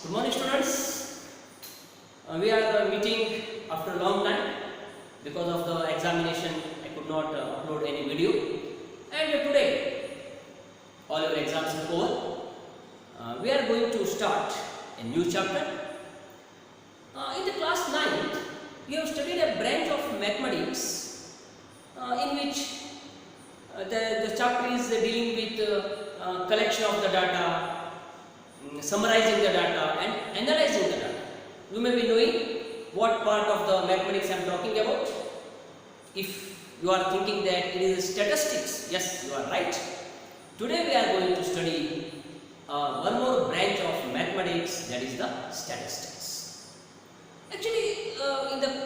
Good morning, students. We are meeting after a long time because of the examination. I could not upload any video, and today all your exams are over. We are going to start a new chapter. In the class 9th, we have studied a branch of mathematics in which the chapter is dealing with collection of the data, summarizing the data and analyzing the data. You may be knowing what part of the mathematics I am talking about. If you are thinking that it is statistics, yes, you are right. Today we are going to study one more branch of mathematics, that is the statistics. Actually,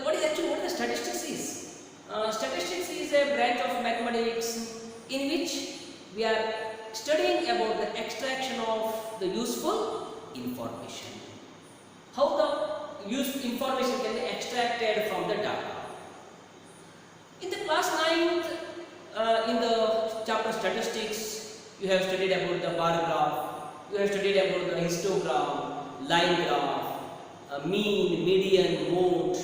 what the statistics is? Statistics is a branch of mathematics in which we are studying about the extraction of the useful information. How the useful information can be extracted from the data. In the class 9th, in the chapter statistics, you have studied about the bar graph, you have studied about the histogram, line graph, mean, median, mode,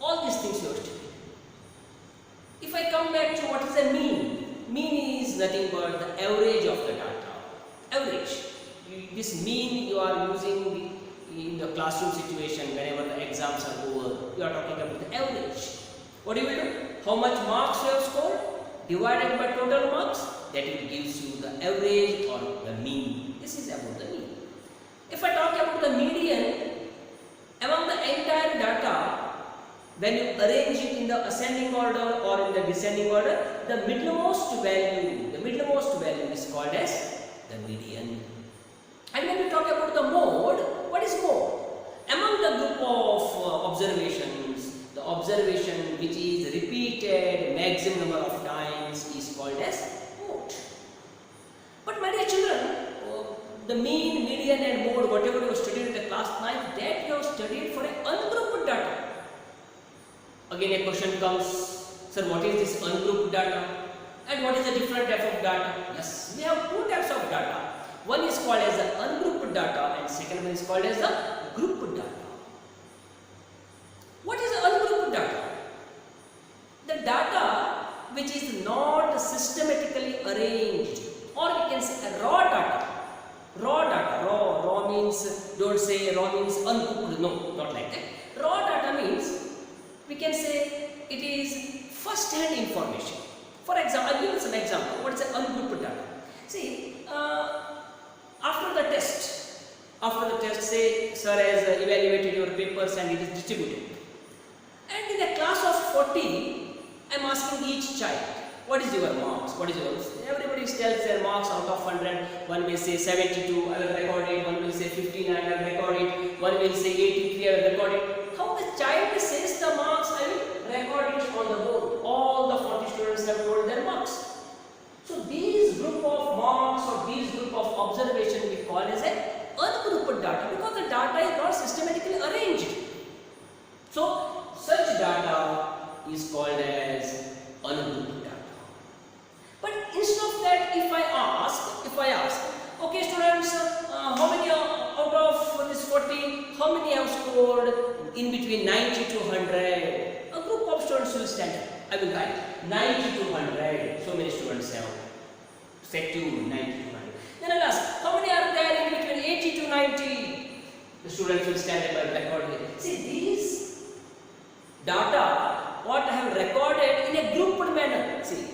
all these things you have studied. If I come back to what is a mean, mean is nothing but the average of the data. Average. This mean you are using in the classroom situation whenever the exams are over. You are talking about the average. What do you do? How much marks you have scored divided by total marks, that it gives you the average or the mean. This is about the mean. If I talk about the median, among the entire data, when you arrange it in the ascending order or in the descending order, the middlemost value is called as the median. And when we talk about the mode, what is mode? Among the group of observations, the observation which is repeated maximum number of times is called as mode. But my dear children, the mean, median and mode, whatever you have studied in the class 9, that you have studied for an ungrouped data. Again a question comes, sir, what is this ungrouped data and what is the different type of data? Yes, we have two types of data. One is called as the ungrouped data and second one is called as the grouped data. What is the ungrouped data? The data which is not systematically arranged, or we can say a raw data. Raw data, raw means, don't say raw means uncooked, no, not like that. Raw data means, we can say it is first hand information. For example, I'll give you some example. What is an ungrouped data? See, after the test, say sir has evaluated your papers and it is distributed. And in a class of 40, I am asking each child, what is your marks? Everybody tells their marks out of 100. One will say 72, I will record it. One will say 59, I will record it. One will say 83, I will record it. How the child says the marks, I will record it on the board. All the 40 students have told their marks. So these group of marks or these group of observation we call as a ungrouped data because the data is not systematically arranged. So such data is called as ungrouped data. But instead of that, if I ask, okay students, how many out of this 40, how many have scored in between 90 to 100? A group of students will stand up. I will write 90 to 100. So many students have set to 90 to 100. Then I will ask, how many are there in between 80 to 90? The students will stand up and record it. See, these data, what I have recorded in a grouped manner. See,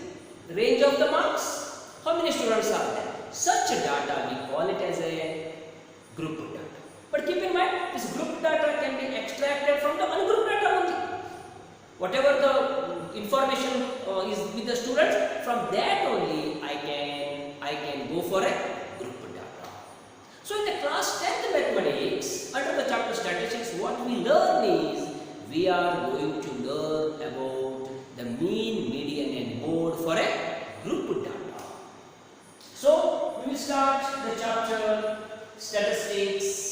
the range of the marks, how many students are there? Such data we call it as a grouped data. But keep in mind, this grouped data can be extracted from the ungrouped data only. Whatever the information is with the students, from that only I can go for a grouped data. So in the class 10th mathematics, under the chapter statistics, what we learn is, we are going to learn about the mean, median and mode for a grouped data. So we will start the chapter statistics.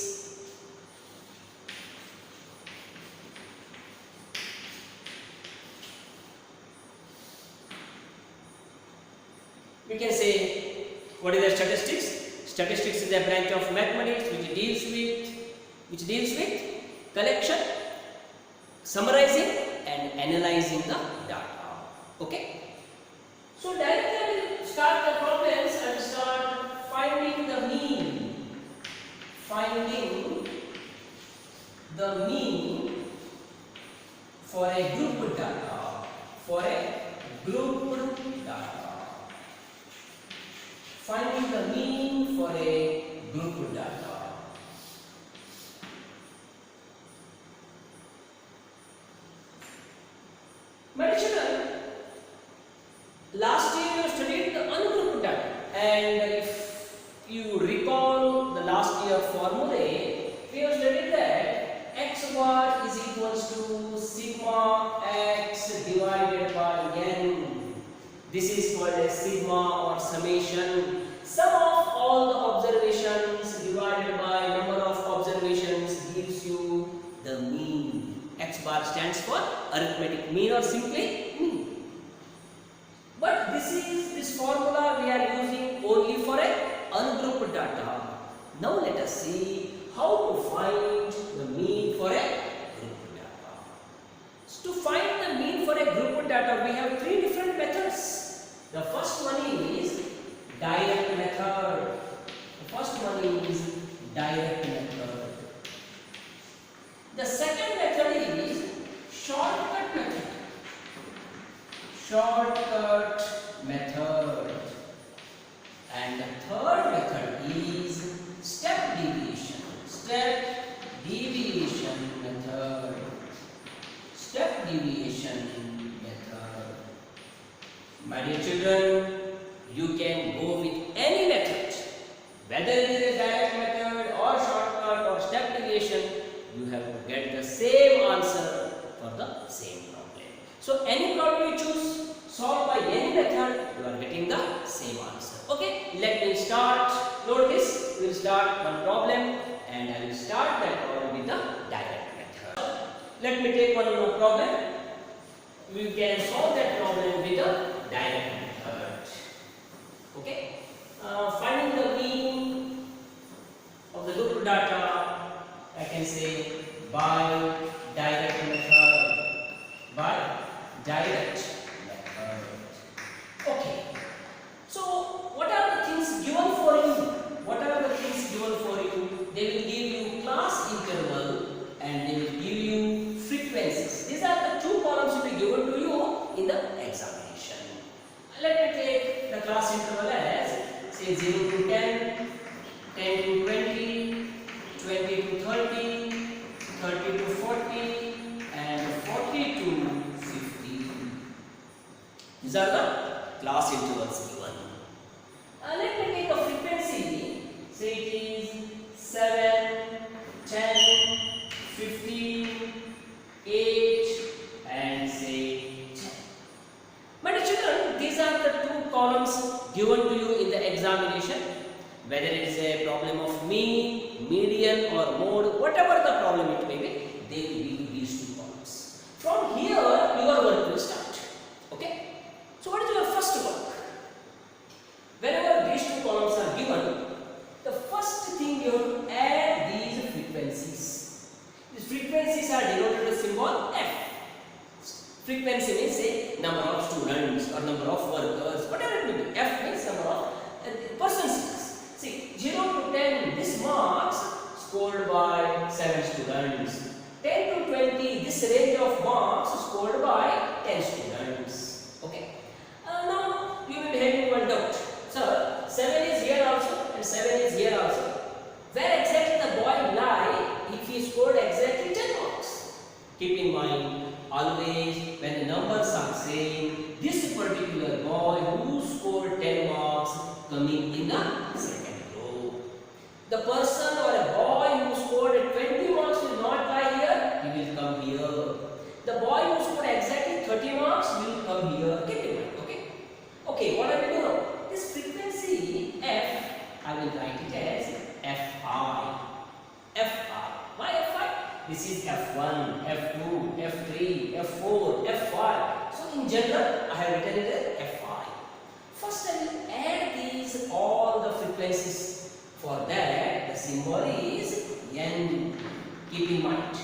We can say, what is the statistics? Statistics is a branch of mathematics which deals with which deals with collection, summarizing and analyzing the data. Okay. So directly I will start the problems and start finding the mean. Finding the mean for a group data. For a group data. Finding the mean for a group data. My dear children, last year you studied the ungrouped data, and if you recall the last year formulae, we have studied that x bar is equals to sigma x divided by n. This is called as sigma or summation. Sum of all the observations divided by number of observations gives you the mean. X bar stands for arithmetic mean or simply mean. But this formula we are using only for a ungrouped data. Now let us see how to find the mean for a grouped data. So to find the mean for a grouped data, we have three different methods. The first one is direct method. The second method is shortcut method. And the third method is step deviation method. My dear children, you can go with any method, whether it is a direct method or shortcut or step deviation. You have to get the same answer for the same problem. So any problem you choose, solve by any method, you are getting the same answer. Okay, let me start. Note this, we will start one problem and I will start that problem with the direct method. Let me take one more problem. We can solve that problem with the direct method. Okay, finding the mean of the group data, I can say by direct method. Okay. So what are the things given for you? They will give you class interval and they will give you frequencies. These are the two columns will be given to you in the examination. Let me take the class interval as say 0 to 10, 10 to 20, 20 to 30, 30 to 40 and 40 to 50. These are the class intervals given. Let me take a frequency. Say it is 7, 10, 15, 8 and say 10. My dear children, these are the two columns given to you in the examination. Whether it is a problem of mean, median or mode, whatever the problem it may be, they will be these two columns. From here, your work will start. Okay? So what is your first work? Whenever these two columns are given, the first thing you have to add these frequencies. These frequencies are denoted with the symbol F. Frequency means say number of students or number of workers, whatever it may be. F means number of persons. See, 0 to 10, this marks scored by 7 students. 10 to 20, this range of marks scored by 10 students. Okay. Now, you will be having one doubt. Sir, 7 is here also and 7 is here also. Where exactly the boy lie if he scored exactly 10 marks? Keep in mind, always when the numbers are same, this particular boy who scored 10 marks coming in the second row. The person or a boy who scored 20 marks will not lie here, he will come here. The boy who scored exactly 30 marks will come here. Keep in mind, okay? Okay, what I will do now? This frequency F, I will write it as Fi. Fi. Why Fi? This is F1, F2, F3, F4, F5. So in general, I have written it as Fi. First I will add all the frequencies. For that, the symbol is N. Keep in mind,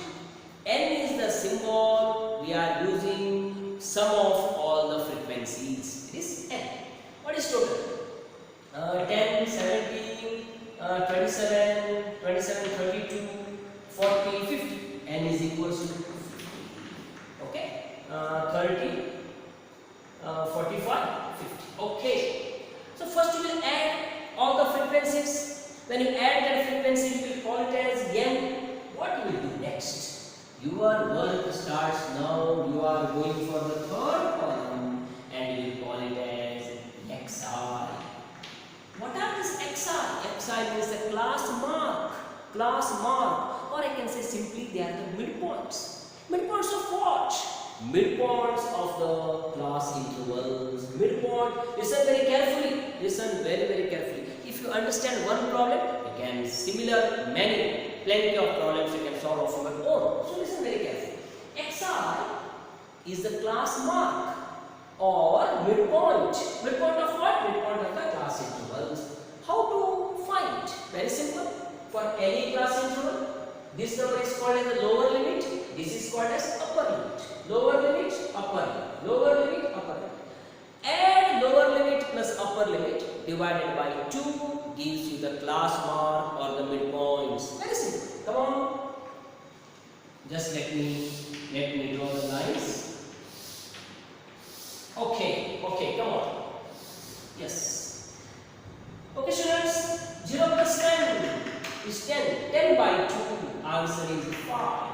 n is the symbol we are using sum of all the frequencies. It is n. What is total? 10, 17, 27, 27, 32, 40, 50. N is equals to 50. Okay? 30, 45, 50. Okay. So first you will add all the frequencies. When you add that frequency, you will call it as n. What you will do next? Your work starts now. You are going for the third column and you will call it as xi. What are these xi? Xi means the class mark. Class mark. Or I can say simply they are the midpoints. Midpoints of what? Midpoints of the class intervals. Midpoint. Listen very carefully. Listen very, very carefully. If you understand one problem, you can plenty of problems you can solve of your own. So listen very carefully. Xi is the class mark or midpoint. Midpoint of what? Midpoint of the class intervals. How to find? Very simple. For any class interval, this number is called as the lower limit. This is called as upper limit. Lower limit, upper limit. Lower limit, upper limit. Add lower limit plus upper limit divided by 2 gives you the class mark or the midpoints. Very simple. Come on. Just let me draw the lines. Okay, come on. Yes. Okay, students. 0 plus 10 is 10. 10 by 2. Answer is 5.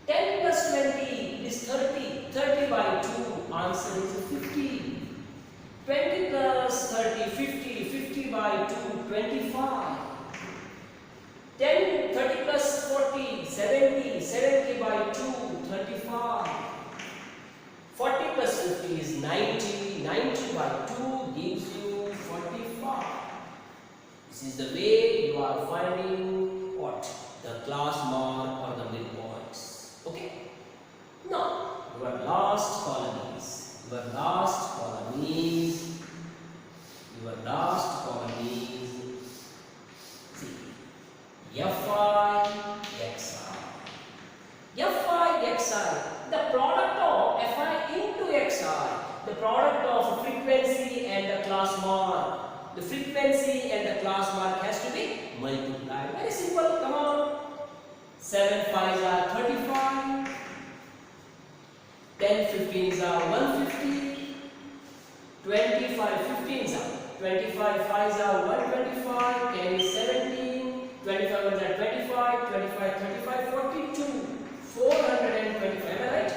10 plus 20 is 30. 30 by 2. Answer is 50. 20 plus 30, 50. 50 by 2, 25. 30 plus 40, 70. 70 by 2, 35. 40 plus 50 is 90. 90 by 2 gives you 45. This is the way you are finding what? The class mark or the midpoints. Okay? Now, your last column is see, Fi xi. The product of Fi into xi, the product of frequency and the class mark. The frequency and the class mark has to be multiplied. Very simple. Come on. 7 5s are 35. 10 15s are 150. 25 15s are 25 5s are 125. 10 is 17. 25 1s are 25. 25 35 42. 425. Am I right?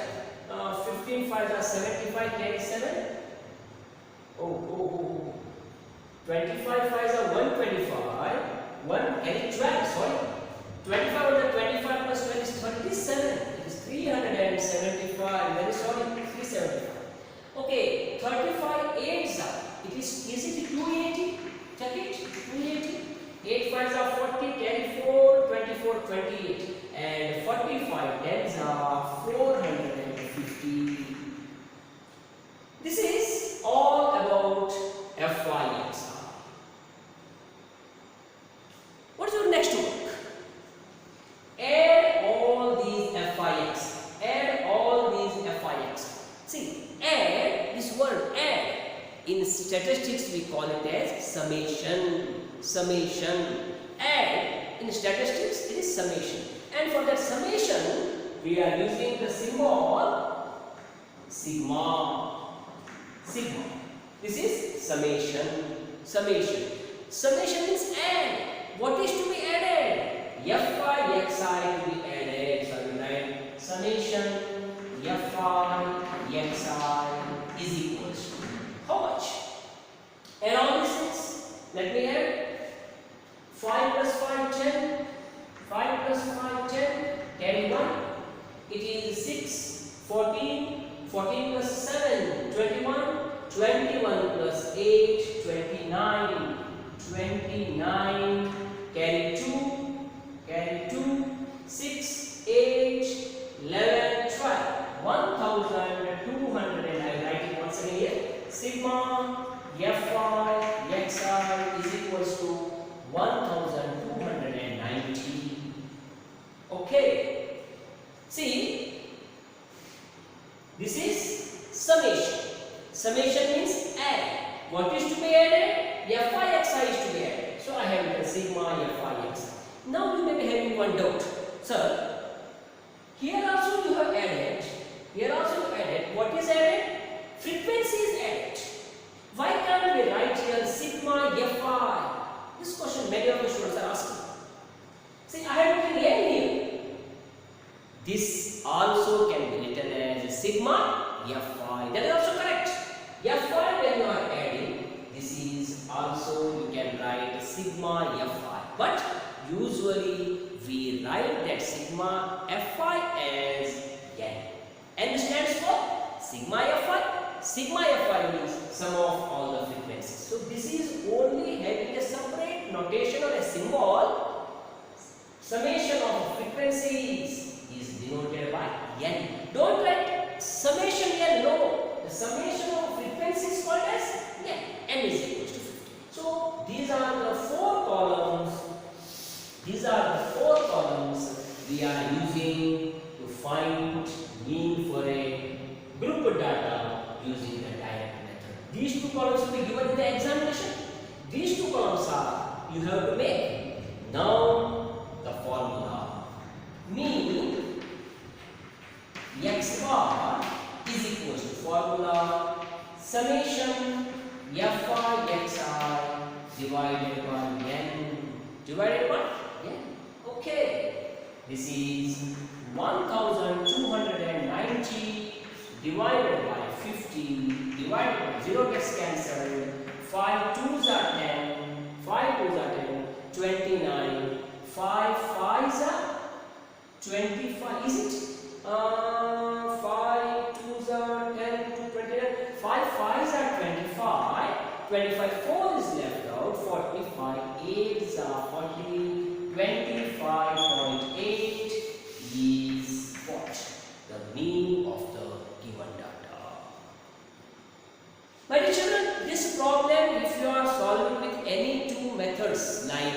15 5s are 75. 10 is 7. Oh. 25 5s are 125. 12. Sorry. 25 under 25 plus 12 is 37. It is 375. Very sorry, 375. Okay, 35 8s are. Is it 280? Check it. 280. 8 5s are 40. 10 4. 24 28. And 45 10s are 450. This is all about Fi. What is your next work? Add all these Fix. Add all these Fix. See, add, this word add, in statistics we call it as summation. Summation. Add, in statistics it is summation. And for that summation, we are using the symbol sigma. Sigma. This is summation. Summation. Summation means add. What is to be added? Fi xi to be added. So we write summation Fi xi is equals to how much? And all these things. Let me add. 5 plus 5 10. 5 plus 5 10. Carry 1. It is 6. 14. 14 plus 7. 21. 21 plus 8. 29. 29. Carry 2, 6, 8, 11, 12, 1200, and I write it once again here. Sigma Fi xi is equals to 1290. Okay. See, this is summation. Summation means add. What is to be added? Fi xi is to be added. So I have written sigma fi xi. Now you may be having one doubt. Sir, here also you have added. Here also you added. What is added? Frequency is added. Why can't we write here sigma fi? This question many of the students are asking. See, I have written n here. This also can be written as sigma fi. That is also correct. Fi when you are adding, this is also you can write sigma fi. But usually we write that sigma fi as n. N stands for sigma fi. Sigma fi means sum of all the frequencies. So this is only having a separate notation or a symbol. Summation of frequencies is denoted by n. Don't write summation n. No, the summation of frequencies is called as n. N is equal to 50. So these are the four columns. These are the four columns we are using to find mean for a group data using the direct method. These two columns will be given in the examination. These two columns are you have to make. Now the formula mean x bar is equal to formula summation fi xi divided by n. Divided by n. Okay. This is 1290 divided by 50 divided by 0 gets cancelled. 5 2s are 10. 5 2s are 10. 29. 5 5s are 25. Is it? 5 2s are 10 to 29. 5 5s are 25. 25 4 is left out. 45 8s are 40. 25.8 is what? The mean of the given data. My dear children, this problem if you are solving with any two methods like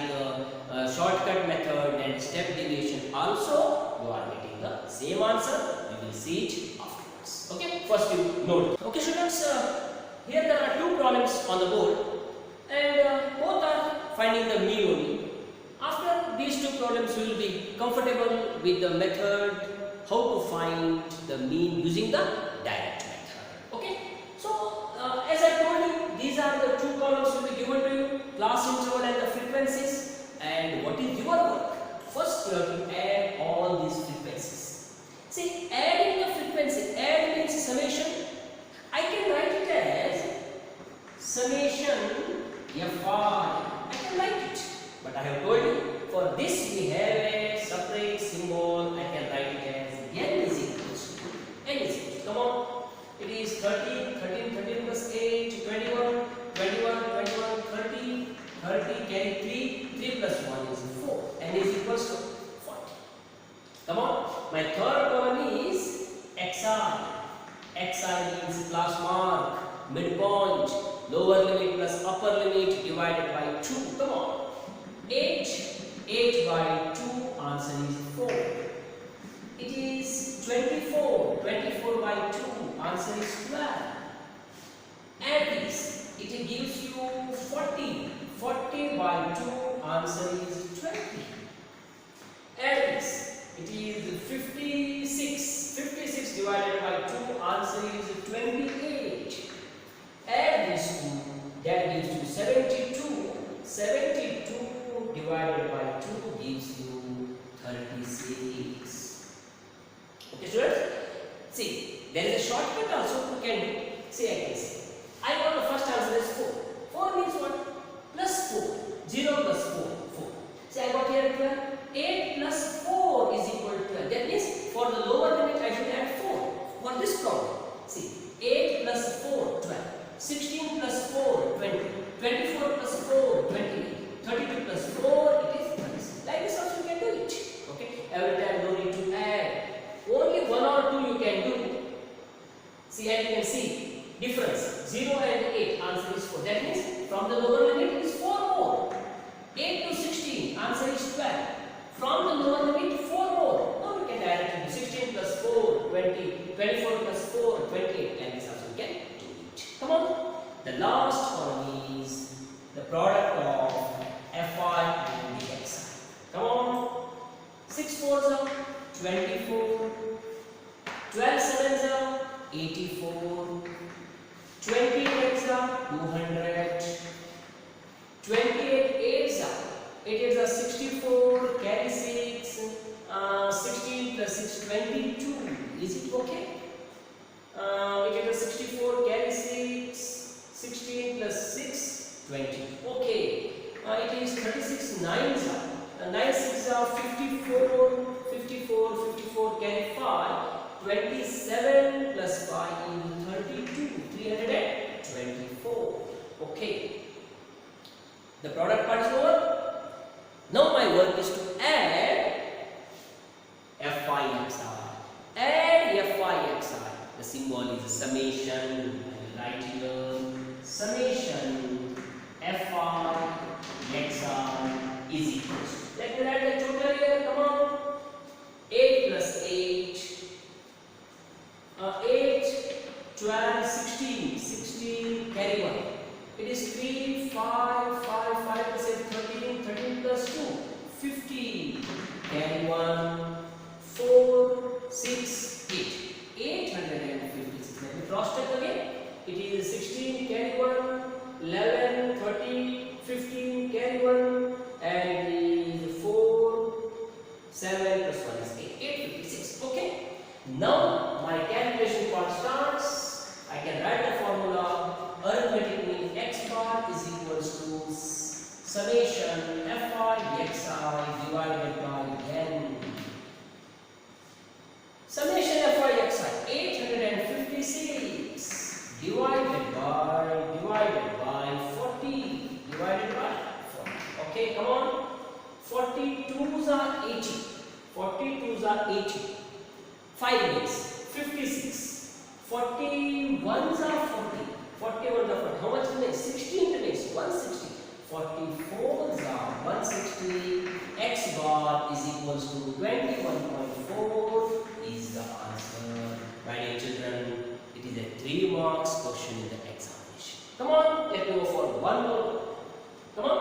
shortcut method and step deviation also you are getting the same answer. You will see it afterwards. Okay, first you note. Okay students, here there are two problems on the board and both are finding the mean only. After these two problems you will be comfortable with the method how to find the mean using the direct method. Okay, so as I told you, these are the two columns will be given to you, class interval and the frequencies. And what is your work? First you have to add all these frequencies. See, adding the frequency, add means summation. I can write it as summation fi. I can write it, but I have told you for this we have a separate symbol. I can write it as n is equal to n is equal to, come on, it is 13 plus 8 21 30 carry 3 plus 1 is 4, n is equal to 40. Come on, my third column is xi means class mark, midpoint, lower limit plus upper limit divided by 2. Come on, 8 by 2, answer is 4. It is 24 by 2, answer is 12. Add this, it gives you 40 by 2, answer is 20. Add this, it is 56 divided by 2, answer is 28. Add this 2, that gives you 72 divided by 2 gives you 36. Okay students, see there is a shortcut also you can do. See, I can say I got the first answer is 4. 4 means what? Plus 4. 0 plus 4. 4. See, I got here 12. 8 plus 4 is equal to 12. That means for the lower limit I should add 4 for this problem. See, 8 plus 4 12. 16 plus 4 20. 24 plus 4 28. 32 plus 4 it is 36. Like this also you can do it. Okay, every time no need to add. Only 1 or 2 you can do. See, and you can see difference. 20, 24 plus 4, 28. And this also we can do it. Come on. The last column is the product of Fi and the Xi. Come on. 6 4s are 24. 12 7s are 84. 20 8s are 200. 28 8s are 8 8s are 64. Carry 6. 16 plus 6 22. Is it okay? 8 8 is 64. Carry 6. 16 plus 6 20. Okay. It is 36 9s are 9 6s are 54. 54 54 carry 5. 27 plus 5 is 32. 324. Okay. The product part is over. Now my work is to add Fi Xi. Add Fi Xi. The symbol is summation. I will write here summation Fi Xi is equals to. Let me write the total here. Come on. 8 plus 8. 8, 12, 16. 16 carry 1. It is 3, 5, 5, 5 plus 8, 13, 13 plus 2, 15. Carry 1, 4, 6, 8. 856. Let me cross check again. It is 16, carry 1, 11, 13, 15, carry 1, and it is 4, 7 plus 1 is 8. 856. Okay. Now my calculation part starts. I can write the formula. Arithmetic means x bar is equals to summation Fi Xi divided by n. Summation Fi Xi 856 divided by 40 divided by 40. Okay, come on. 42s are 80. 42s are 80. 5 minutes. 56. 41s are 40. 41 are 40. How much remains? 16 remains. 160. 44s are 160. X bar is equals to 21.4 is the answer. My dear children, it is a 3 marks question in the examination. Come on, let me go for one more. Come on.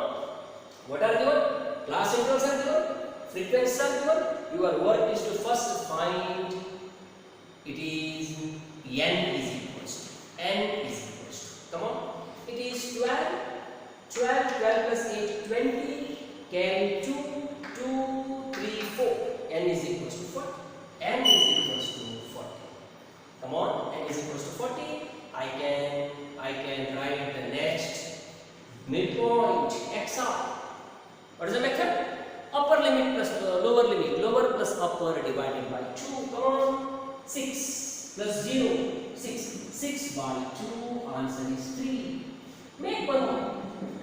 What are given? Class intervals are given. Frequencies are given. Your work is to first find it is n is equals to. N is equals to. Come on. It is 12. 12 plus 8 20. Carry 2 2 3 4. N is equals to 40. N is equals to 40. Come on. N is equals to 40. I can write the next midpoint xi. What is the method? Upper limit plus lower limit. Lower plus upper divided by 2. Come on. 6 plus 0. 6. 6 by 2. Answer is 3. Make one more.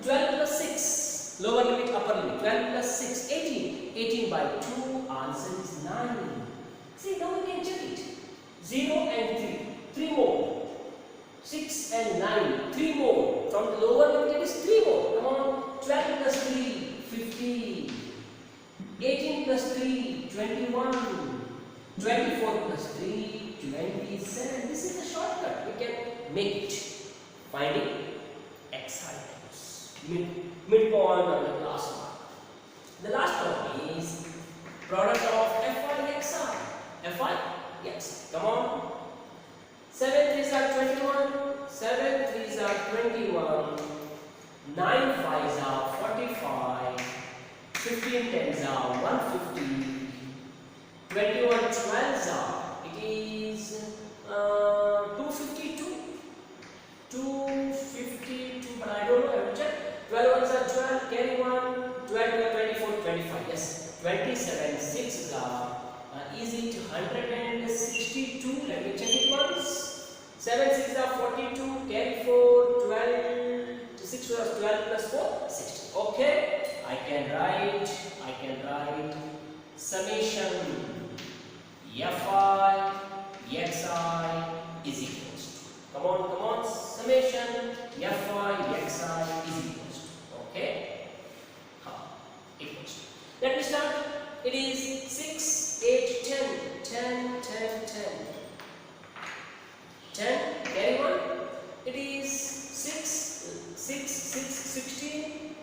12 plus 6. Lower limit, upper limit. 12 plus 6. 18. 18 by 2. Answer is 9. See, now we can check it. 0 and 3. 3 more. 6 and 9. 3 more. From the lower limit, it is 3 more. Come on. 12 plus 3. 15. 18 plus 3. 21. 24 plus 3. 27. This is the shortcut. We can make it. Finding xi values. Midpoint on the last mark. The last one is product of Fi Xi. Fi Xi. Come on. 7 3s are 21. 7 3s are 21. 9 5s are 45. 15 10s are 150. 21 12s are. It is 252. 252. But I don't know. I have to check. 12 ones are 12. Carry 1. 12 24 25. Yes. 27 6s are. Is it 162? Let me check it once. 7 6s are 42. Carry 4. 12. 6 plus 12 plus 4. 60. Okay. I can write summation Fi Xi is equals to. Come on. Summation Fi Xi is equals to. Okay. Equals to. Let me start. It is 6, 8, 10. 10, 10, 10. 10, carry 1. It is 16,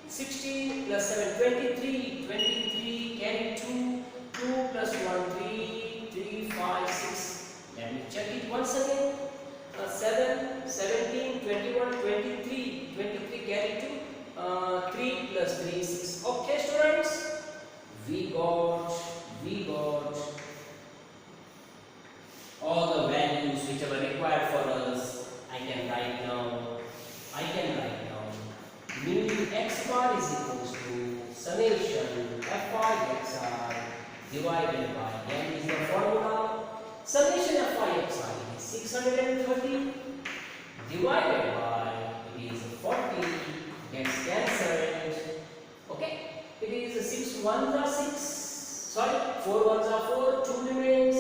16 plus 7, 23, 23, carry 2, 2 plus 1, 3, 3, 5, 6. Let me check it once again. 7, 17, 21, 23, 23, carry 2, 3 plus 3, 6. Okay, students, we got all the values which are required for us. I can write now. Mean x bar is equals to summation fi xi divided by n is the formula. Summation fi xi is 630 divided by it is 40 gets cancelled. Okay, it is 6 ones are 6. Sorry, 4 ones are 4. 2 remains.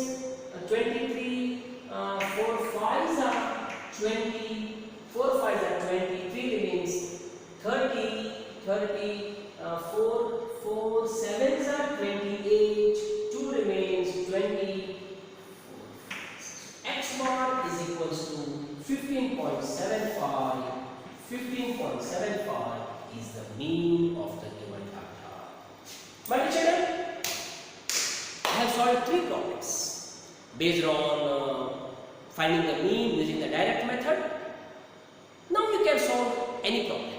23. 4 fives are 20. 4 fives are 20. 3 remains. 30, 4 sevens are 28, 2 remains 20, x bar is equals to 15.75, 15.75 is the mean of the given data. My dear children, I have solved 3 problems based on finding the mean using the direct method. Now you can solve any problem.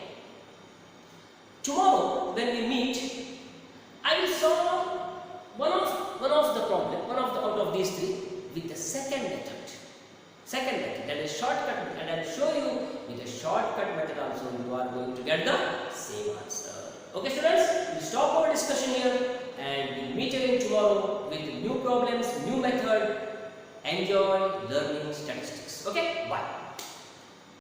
Tomorrow, when we meet, I will solve one of the problem, out of these 3 with the second method. That is shortcut method, and I will show you with the shortcut method also you are going to get the same answer. Okay, students, we will stop our discussion here and we will meet again tomorrow with new problems, new method. Enjoy learning statistics.